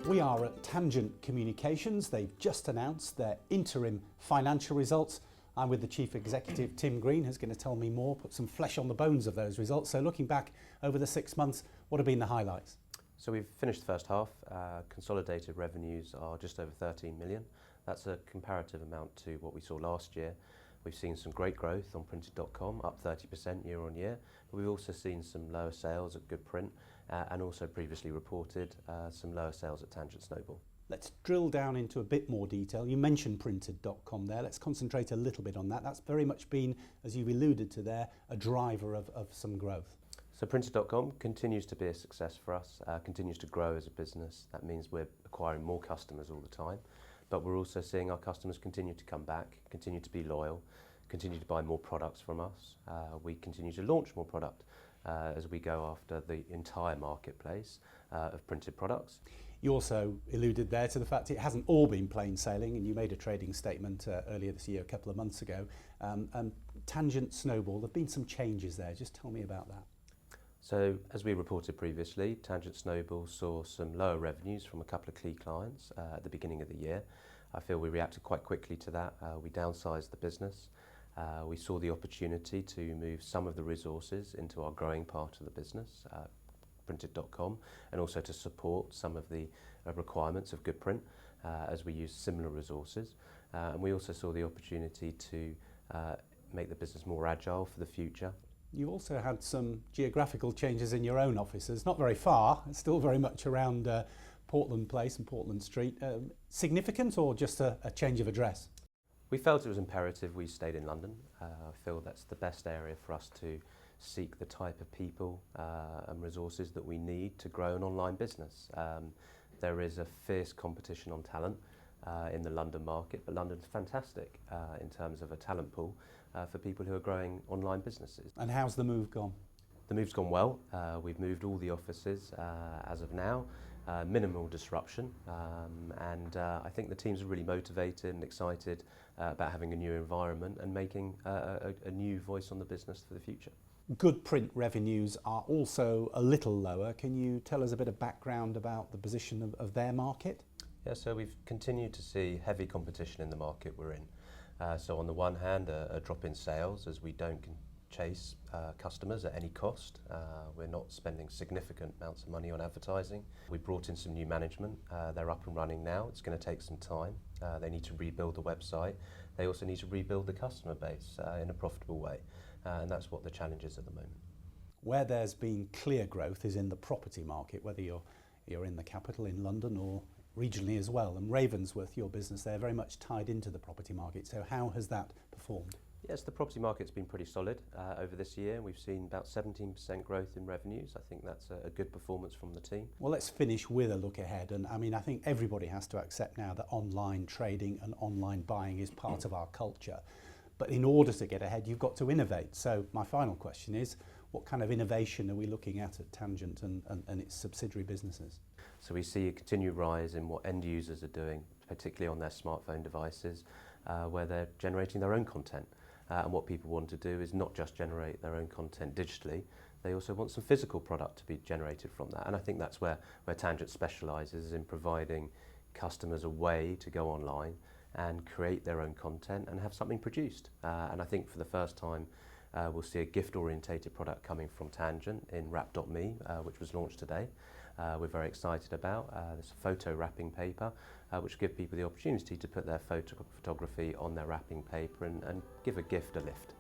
We are at Tangent Communications. They've just announced their interim financial results. I'm with the Chief Executive, Tim Green, who's going to tell me more, put some flesh on the bones of those results. So looking back over the 6 months, what have been the highlights? So we've finished the first half. Consolidated revenues are just over 13 million. That's a comparative amount to what we saw last year. We've seen some great growth on printed.com, up 30% year on year. But we've also seen some lower sales at Good Print and also previously reported some lower sales at Tangent Snowball. Let's drill down into a bit more detail. You mentioned printed.com there. Let's concentrate a little bit on that. That's very much been, as you've alluded to there, a driver of some growth. So printed.com continues to be a success for us, continues to grow as a business. That means we're acquiring more customers all the time, but we're also seeing our customers continue to come back, continue to be loyal, continue to buy more products from us. We continue to launch more product as we go after the entire marketplace of printed products. You also alluded there to the fact it hasn't all been plain sailing, and you made a trading statement earlier this year, a couple of months ago. Tangent Snowball, there have been some changes there. Just tell me about that. So, as we reported previously, Tangent Snowball saw some lower revenues from a couple of key clients at the beginning of the year. I feel we reacted quite quickly to that. We downsized the business. We saw the opportunity to move some of the resources into our growing part of the business, printed.com, and also to support some of the requirements of Good Print as we use similar resources. And we also saw the opportunity to make the business more agile for the future. You also had some geographical changes in your own offices, not very far, it's still very much around Portland Place and Portland Street. Significant or just a change of address? We felt it was imperative we stayed in London. I feel that's the best area for us to seek the type of people and resources that we need to grow an online business. There is a fierce competition on talent in the London market, but London's fantastic in terms of a talent pool for people who are growing online businesses. And how's the move gone? The move's gone well. We've moved all the offices as of now. Minimal disruption, and I think the teams are really motivated and excited about having a new environment and making a new voice on the business for the future. Good Print revenues are also a little lower. Can you tell us a bit of background about the position of their market? Yeah, so we've continued to see heavy competition in the market we're in. So on the one hand, a drop in sales as we don't chase customers at any cost. We're not spending significant amounts of money on advertising. We brought in some new management. They're up and running now. It's going to take some time. They need to rebuild the website. They also need to rebuild the customer base in a profitable way. And that's what the challenge is at the moment. Where there's been clear growth is in the property market, whether you're in the capital in London or regionally as well. And Ravensworth, your business there, very much tied into the property market. So how has that performed? Yes, the property market's been pretty solid over this year. We've seen about 17% growth in revenues. I think that's a good performance from the team. Well, let's finish with a look ahead. And I mean, I think everybody has to accept now that online trading and online buying is part of our culture. But in order to get ahead, you've got to innovate. So my final question is, what kind of innovation are we looking at Tangent and its subsidiary businesses? So we see a continued rise in what end users are doing, particularly on their smartphone devices, where they're generating their own content. And what people want to do is not just generate their own content digitally, they also want some physical product to be generated from that. And I think that's where Tangent specialises, in providing customers a way to go online and create their own content and have something produced. And I think for the first time, we'll see a gift-orientated product coming from Tangent in wrap.me, which was launched today. We're very excited about. There's a photo wrapping paper, which will give people the opportunity to put their photography on their wrapping paper and give a gift a lift.